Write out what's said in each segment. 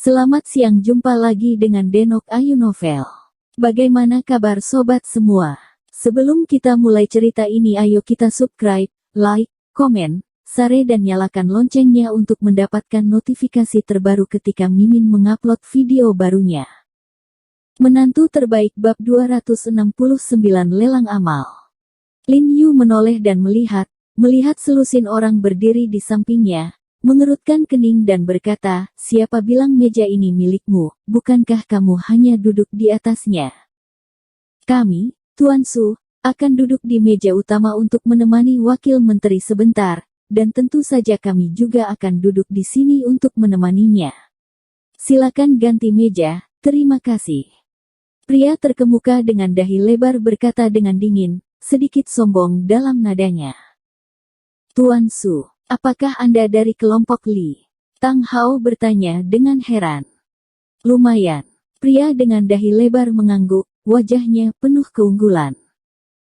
Selamat siang, jumpa lagi dengan Denok Ayu Novel. Bagaimana kabar sobat semua? Sebelum kita mulai cerita ini, ayo kita subscribe, like, komen, share dan nyalakan loncengnya untuk mendapatkan notifikasi terbaru ketika Mimin mengupload video barunya. Menantu terbaik bab 269 lelang amal. Lin Yu menoleh dan melihat selusin orang berdiri di sampingnya. Mengerutkan kening dan berkata, siapa bilang meja ini milikmu, bukankah kamu hanya duduk di atasnya? Kami, Tuan Su, akan duduk di meja utama untuk menemani wakil menteri sebentar, dan tentu saja kami juga akan duduk di sini untuk menemaninya. Silakan ganti meja, terima kasih. Pria terkemuka dengan dahi lebar berkata dengan dingin, sedikit sombong dalam nadanya. Tuan Su, apakah Anda dari kelompok Li? Tang Hao bertanya dengan heran. Lumayan. Pria dengan dahi lebar mengangguk, wajahnya penuh keunggulan.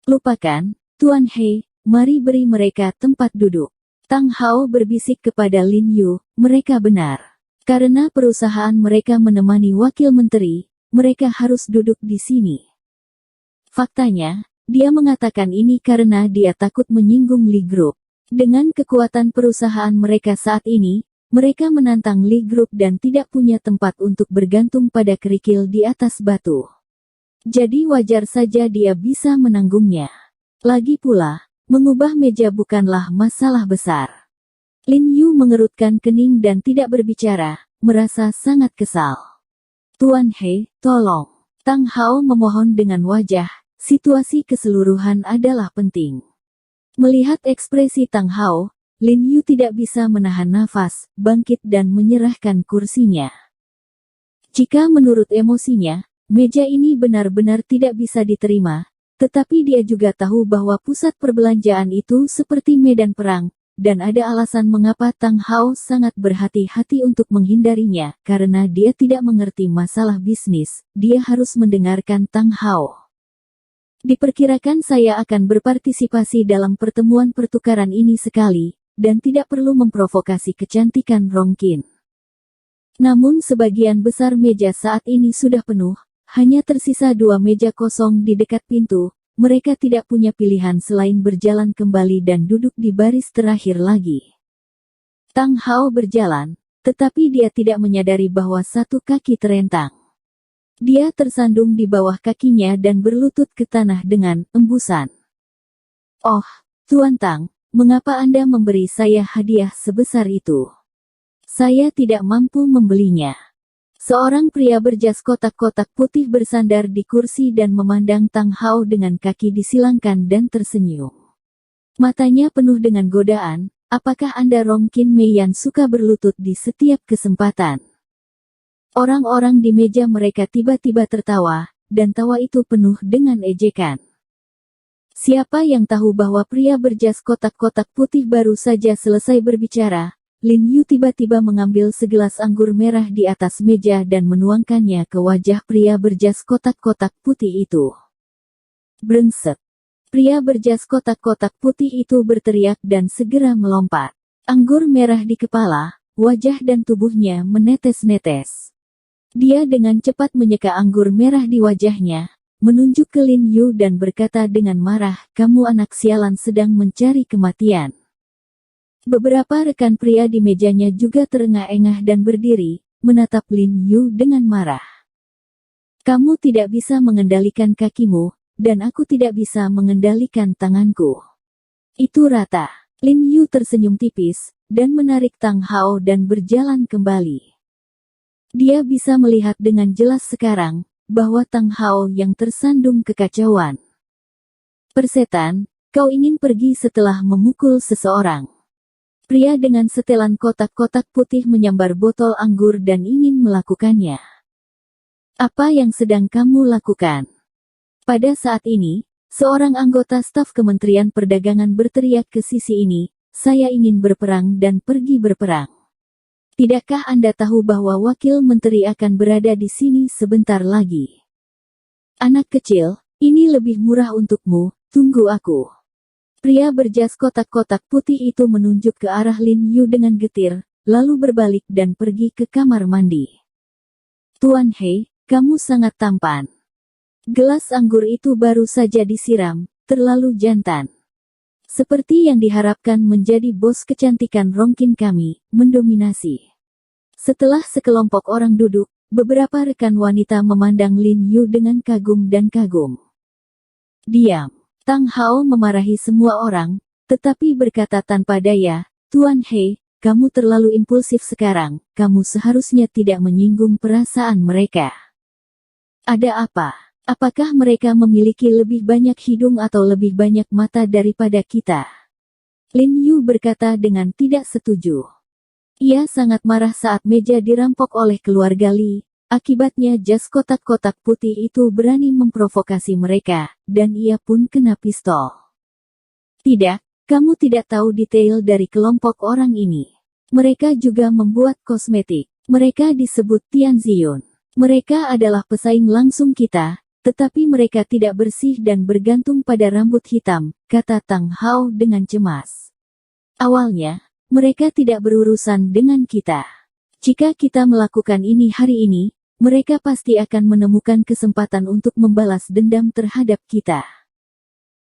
Lupakan, Tuan He, mari beri mereka tempat duduk. Tang Hao berbisik kepada Lin Yu, mereka benar. Karena perusahaan mereka menemani wakil menteri, mereka harus duduk di sini. Faktanya, dia mengatakan ini karena dia takut menyinggung Li Group. Dengan kekuatan perusahaan mereka saat ini, mereka menantang Li Group dan tidak punya tempat untuk bergantung pada kerikil di atas batu. Jadi wajar saja dia bisa menanggungnya. Lagi pula, mengubah meja bukanlah masalah besar. Lin Yu mengerutkan kening dan tidak berbicara, merasa sangat kesal. Tuan He, tolong. Tang Hao memohon dengan wajah, situasi keseluruhan adalah penting. Melihat ekspresi Tang Hao, Lin Yu tidak bisa menahan nafas, bangkit dan menyerahkan kursinya. Jika menurut emosinya, meja ini benar-benar tidak bisa diterima, tetapi dia juga tahu bahwa pusat perbelanjaan itu seperti medan perang, dan ada alasan mengapa Tang Hao sangat berhati-hati untuk menghindarinya, karena dia tidak mengerti masalah bisnis, dia harus mendengarkan Tang Hao. Diperkirakan saya akan berpartisipasi dalam pertemuan pertukaran ini sekali, dan tidak perlu memprovokasi kecantikan Rongkin. Namun sebagian besar meja saat ini sudah penuh, hanya tersisa 2 meja kosong di dekat pintu, mereka tidak punya pilihan selain berjalan kembali dan duduk di baris terakhir lagi. Tang Hao berjalan, tetapi dia tidak menyadari bahwa satu kaki terentang. Dia tersandung di bawah kakinya dan berlutut ke tanah dengan embusan. Oh, Tuan Tang, mengapa Anda memberi saya hadiah sebesar itu? Saya tidak mampu membelinya. Seorang pria berjas kotak-kotak putih bersandar di kursi dan memandang Tang Hao dengan kaki disilangkan dan tersenyum. Matanya penuh dengan godaan, apakah Anda Rongkin Mei yang suka berlutut di setiap kesempatan? Orang-orang di meja mereka tiba-tiba tertawa, dan tawa itu penuh dengan ejekan. Siapa yang tahu bahwa pria berjas kotak-kotak putih baru saja selesai berbicara, Lin Yu tiba-tiba mengambil segelas anggur merah di atas meja dan menuangkannya ke wajah pria berjas kotak-kotak putih itu. Brengsek! Pria berjas kotak-kotak putih itu berteriak dan segera melompat. Anggur merah di kepala, wajah dan tubuhnya menetes-netes. Dia dengan cepat menyeka anggur merah di wajahnya, menunjuk ke Lin Yu dan berkata dengan marah, kamu anak sialan sedang mencari kematian. Beberapa rekan pria di mejanya juga terengah-engah dan berdiri, menatap Lin Yu dengan marah. Kamu tidak bisa mengendalikan kakimu, dan aku tidak bisa mengendalikan tanganku. Itu rata. Lin Yu tersenyum tipis, dan menarik Tang Hao dan berjalan kembali. Dia bisa melihat dengan jelas sekarang, bahwa Tang Hao yang tersandung kekacauan. Persetan, kau ingin pergi setelah memukul seseorang. Pria dengan setelan kotak-kotak putih menyambar botol anggur dan ingin melakukannya. Apa yang sedang kamu lakukan? Pada saat ini, seorang anggota staf Kementerian Perdagangan berteriak ke sisi ini, saya ingin berperang dan pergi berperang. Tidakkah Anda tahu bahwa wakil menteri akan berada di sini sebentar lagi? Anak kecil, ini lebih murah untukmu, tunggu aku. Pria berjas kotak-kotak putih itu menunjuk ke arah Lin Yu dengan getir, lalu berbalik dan pergi ke kamar mandi. Tuan He, kamu sangat tampan. Gelas anggur itu baru saja disiram, terlalu jantan. Seperti yang diharapkan menjadi bos kecantikan Rongkin kami, mendominasi. Setelah sekelompok orang duduk, beberapa rekan wanita memandang Lin Yu dengan kagum dan kagum. Diam. Tang Hao memarahi semua orang, tetapi berkata tanpa daya, Tuan He, kamu terlalu impulsif sekarang, kamu seharusnya tidak menyinggung perasaan mereka. Ada apa? Apakah mereka memiliki lebih banyak hidung atau lebih banyak mata daripada kita? Lin Yu berkata dengan tidak setuju. Ia sangat marah saat meja dirampok oleh keluarga Li. Akibatnya jas kotak-kotak putih itu berani memprovokasi mereka, dan ia pun kena pistol. Tidak, kamu tidak tahu detail dari kelompok orang ini. Mereka juga membuat kosmetik. Mereka disebut Tianziyun. Mereka adalah pesaing langsung kita. Tetapi mereka tidak bersih dan bergantung pada rambut hitam, kata Tang Hao dengan cemas. Awalnya, mereka tidak berurusan dengan kita. Jika kita melakukan ini hari ini, mereka pasti akan menemukan kesempatan untuk membalas dendam terhadap kita.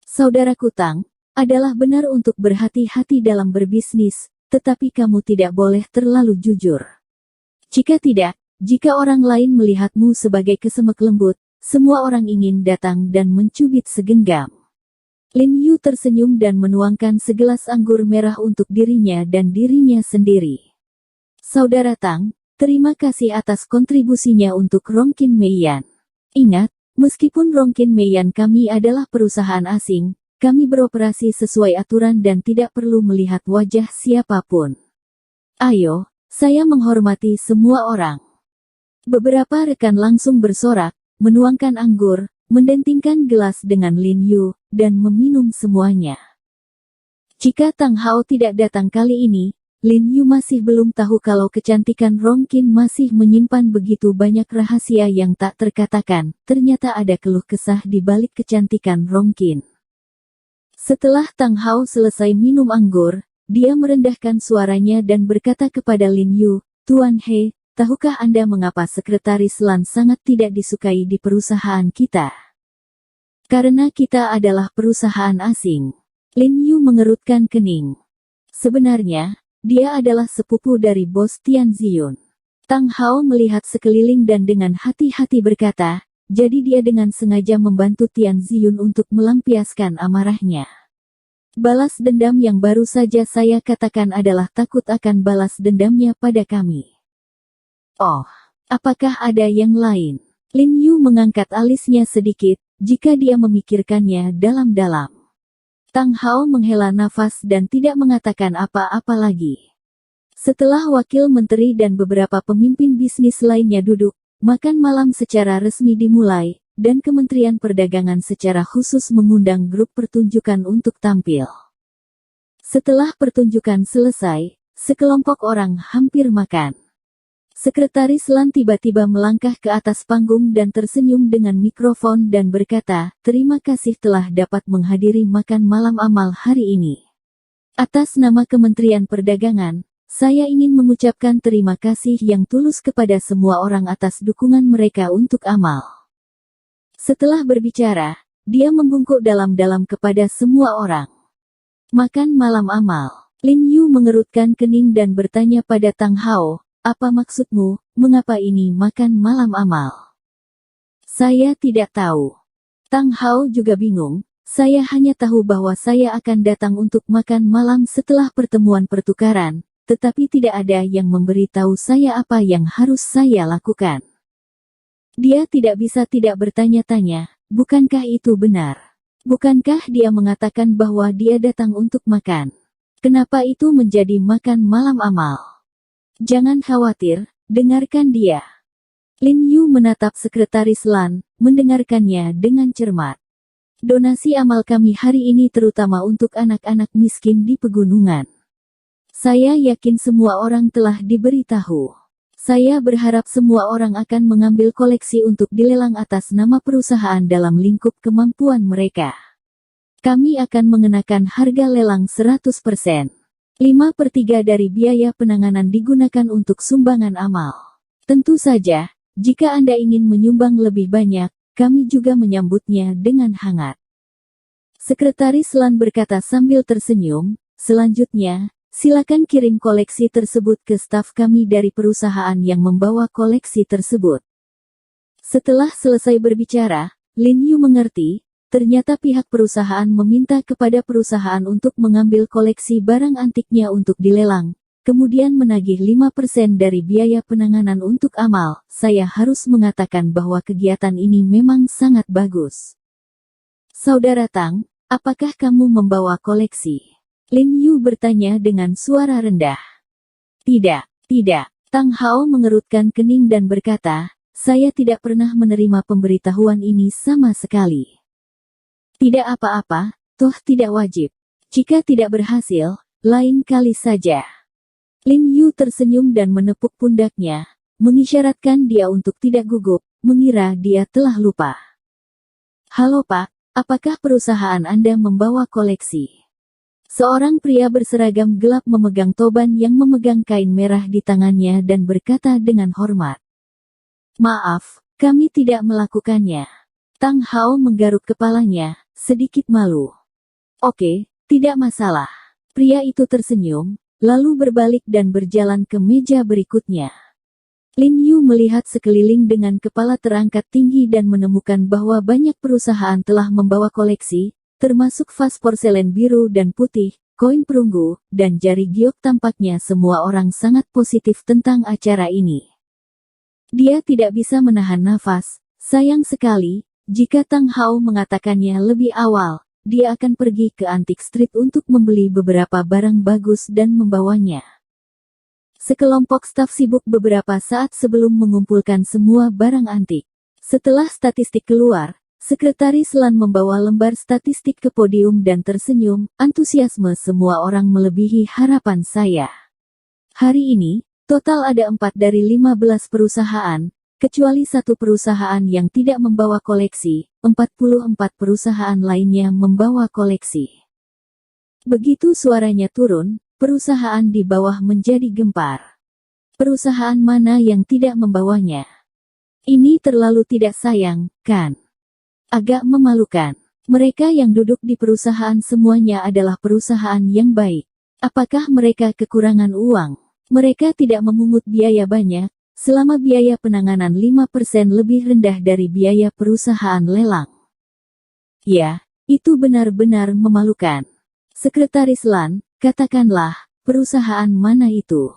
Saudaraku Tang, adalah benar untuk berhati-hati dalam berbisnis, tetapi kamu tidak boleh terlalu jujur. Jika tidak, jika orang lain melihatmu sebagai kesemek lembut, semua orang ingin datang dan mencubit segenggam. Lin Yu tersenyum dan menuangkan segelas anggur merah untuk dirinya dan dirinya sendiri. Saudara Tang, terima kasih atas kontribusinya untuk Rongkin Meiyan. Ingat, meskipun Rongkin Meiyan kami adalah perusahaan asing, kami beroperasi sesuai aturan dan tidak perlu melihat wajah siapapun. Ayo, saya menghormati semua orang. Beberapa rekan langsung bersorak, menuangkan anggur, mendentingkan gelas dengan Lin Yu, dan meminum semuanya. Jika Tang Hao tidak datang kali ini, Lin Yu masih belum tahu kalau kecantikan Rongkin masih menyimpan begitu banyak rahasia yang tak terkatakan. Ternyata ada keluh kesah di balik kecantikan Rongkin. Setelah Tang Hao selesai minum anggur, dia merendahkan suaranya dan berkata kepada Lin Yu, Tuan He, tahukah Anda mengapa Sekretaris Lan sangat tidak disukai di perusahaan kita? Karena kita adalah perusahaan asing. Lin Yu mengerutkan kening. Sebenarnya, dia adalah sepupu dari bos Tianziyun. Tang Hao melihat sekeliling dan dengan hati-hati berkata, jadi dia dengan sengaja membantu Tianziyun untuk melampiaskan amarahnya. Balas dendam yang baru saja saya katakan adalah takut akan balas dendamnya pada kami. Oh, apakah ada yang lain? Lin Yu mengangkat alisnya sedikit, jika dia memikirkannya dalam-dalam. Tang Hao menghela nafas dan tidak mengatakan apa-apa lagi. Setelah wakil menteri dan beberapa pemimpin bisnis lainnya duduk, makan malam secara resmi dimulai, dan Kementerian Perdagangan secara khusus mengundang grup pertunjukan untuk tampil. Setelah pertunjukan selesai, sekelompok orang hampir makan. Sekretaris Lan tiba-tiba melangkah ke atas panggung dan tersenyum dengan mikrofon dan berkata, terima kasih telah dapat menghadiri makan malam amal hari ini. Atas nama Kementerian Perdagangan, saya ingin mengucapkan terima kasih yang tulus kepada semua orang atas dukungan mereka untuk amal. Setelah berbicara, dia membungkuk dalam-dalam kepada semua orang. Makan malam amal. Lin Yu mengerutkan kening dan bertanya pada Tang Hao, apa maksudmu, mengapa ini makan malam amal? Saya tidak tahu. Tang Hao juga bingung, saya hanya tahu bahwa saya akan datang untuk makan malam setelah pertemuan pertukaran, tetapi tidak ada yang memberitahu saya apa yang harus saya lakukan. Dia tidak bisa tidak bertanya-tanya, bukankah itu benar? Bukankah dia mengatakan bahwa dia datang untuk makan? Kenapa itu menjadi makan malam amal? Jangan khawatir, dengarkan dia. Lin Yu menatap Sekretaris Lan, mendengarkannya dengan cermat. Donasi amal kami hari ini terutama untuk anak-anak miskin di pegunungan. Saya yakin semua orang telah diberitahu. Saya berharap semua orang akan mengambil koleksi untuk dilelang atas nama perusahaan dalam lingkup kemampuan mereka. Kami akan mengenakan harga lelang 100%. 5/3 dari biaya penanganan digunakan untuk sumbangan amal. Tentu saja, jika Anda ingin menyumbang lebih banyak, kami juga menyambutnya dengan hangat. Sekretaris Lan berkata sambil tersenyum, selanjutnya, silakan kirim koleksi tersebut ke staf kami dari perusahaan yang membawa koleksi tersebut. Setelah selesai berbicara, Lin Yu mengerti, ternyata pihak perusahaan meminta kepada perusahaan untuk mengambil koleksi barang antiknya untuk dilelang, kemudian menagih 5% dari biaya penanganan untuk amal. Saya harus mengatakan bahwa kegiatan ini memang sangat bagus. Saudara Tang, apakah kamu membawa koleksi? Lin Yu bertanya dengan suara rendah. Tidak, tidak. Tang Hao mengerutkan kening dan berkata, saya tidak pernah menerima pemberitahuan ini sama sekali. Tidak apa-apa, toh tidak wajib. Jika tidak berhasil, lain kali saja. Lin Yu tersenyum dan menepuk pundaknya, mengisyaratkan dia untuk tidak gugup, mengira dia telah lupa. Halo Pak, apakah perusahaan Anda membawa koleksi? Seorang pria berseragam gelap memegang toban yang memegang kain merah di tangannya dan berkata dengan hormat. Maaf, kami tidak melakukannya. Tang Hao menggaruk kepalanya, sedikit malu. Oke, tidak masalah. Pria itu tersenyum, lalu berbalik dan berjalan ke meja berikutnya. Lin Yu melihat sekeliling dengan kepala terangkat tinggi dan menemukan bahwa banyak perusahaan telah membawa koleksi, termasuk vas porselen biru dan putih, koin perunggu, dan jari giok. Tampaknya semua orang sangat positif tentang acara ini. Dia tidak bisa menahan nafas, sayang sekali, jika Tang Hao mengatakannya lebih awal, dia akan pergi ke Antique Street untuk membeli beberapa barang bagus dan membawanya. Sekelompok staf sibuk beberapa saat sebelum mengumpulkan semua barang antik. Setelah statistik keluar, Sekretaris Lan membawa lembar statistik ke podium dan tersenyum, antusiasme semua orang melebihi harapan saya. Hari ini, total ada 4 dari 15 perusahaan, kecuali satu perusahaan yang tidak membawa koleksi, 44 perusahaan lainnya membawa koleksi. Begitu suaranya turun, perusahaan di bawah menjadi gempar. Perusahaan mana yang tidak membawanya? Ini terlalu tidak sayang, kan? Agak memalukan. Mereka yang duduk di perusahaan semuanya adalah perusahaan yang baik. Apakah mereka kekurangan uang? Mereka tidak memungut biaya banyak, selama biaya penanganan 5% lebih rendah dari biaya perusahaan lelang. Ya, itu benar-benar memalukan. Sekretaris Lan, katakanlah, perusahaan mana itu?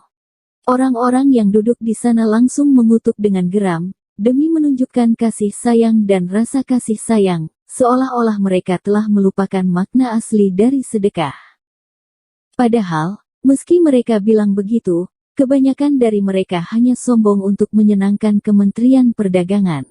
Orang-orang yang duduk di sana langsung mengutuk dengan geram, demi menunjukkan kasih sayang dan rasa kasih sayang, seolah-olah mereka telah melupakan makna asli dari sedekah. Padahal, meski mereka bilang begitu, kebanyakan dari mereka hanya sombong untuk menyenangkan Kementerian Perdagangan.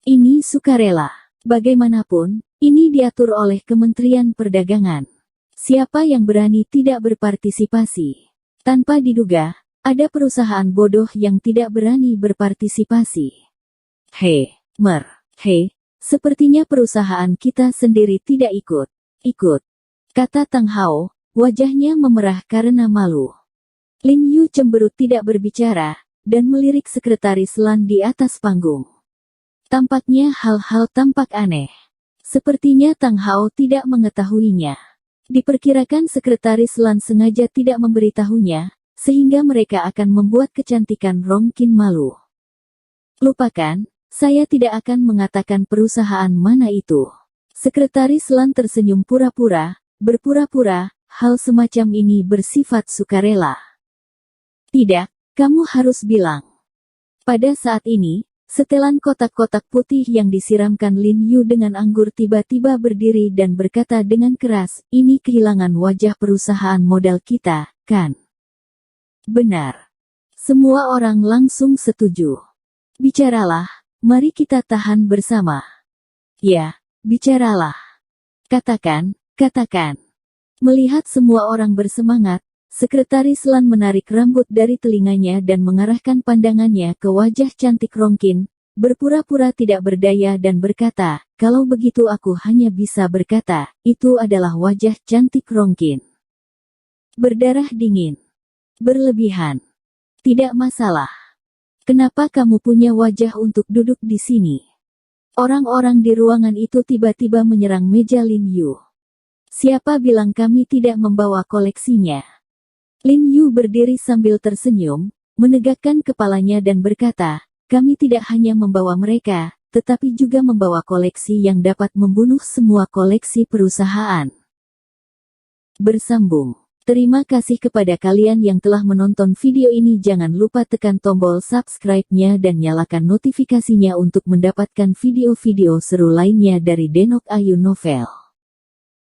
Ini sukarela. Bagaimanapun, ini diatur oleh Kementerian Perdagangan. Siapa yang berani tidak berpartisipasi? Tanpa diduga, ada perusahaan bodoh yang tidak berani berpartisipasi. Sepertinya perusahaan kita sendiri tidak ikut, kata Tang Hao, wajahnya memerah karena malu. Lin Yu cemberut tidak berbicara, dan melirik Sekretaris Lan di atas panggung. Tampaknya hal-hal tampak aneh. Sepertinya Tang Hao tidak mengetahuinya. Diperkirakan Sekretaris Lan sengaja tidak memberitahunya, sehingga mereka akan membuat kecantikan Rongkin malu. Lupakan, saya tidak akan mengatakan perusahaan mana itu. Sekretaris Lan tersenyum pura-pura, berpura-pura, hal semacam ini bersifat sukarela. Tidak, kamu harus bilang. Pada saat ini, setelan kotak-kotak putih yang disiramkan Lin Yu dengan anggur tiba-tiba berdiri dan berkata dengan keras, ini kehilangan wajah perusahaan modal kita, kan? Benar. Semua orang langsung setuju. Bicaralah, mari kita tahan bersama. Ya, bicaralah. Katakan. Melihat semua orang bersemangat, Sekretaris Lan menarik rambut dari telinganya dan mengarahkan pandangannya ke wajah cantik Rongkin, berpura-pura tidak berdaya dan berkata, kalau begitu aku hanya bisa berkata, itu adalah wajah cantik Rongkin. Berdarah dingin. Berlebihan. Tidak masalah. Kenapa kamu punya wajah untuk duduk di sini? Orang-orang di ruangan itu tiba-tiba menyerang meja Lin Yu. Siapa bilang kami tidak membawa koleksinya? Lin Yu berdiri sambil tersenyum, menegakkan kepalanya dan berkata, kami tidak hanya membawa mereka, tetapi juga membawa koleksi yang dapat membunuh semua koleksi perusahaan. Bersambung. Terima kasih kepada kalian yang telah menonton video ini. Jangan lupa tekan tombol subscribe-nya dan nyalakan notifikasinya untuk mendapatkan video-video seru lainnya dari Denok Ayu Novel.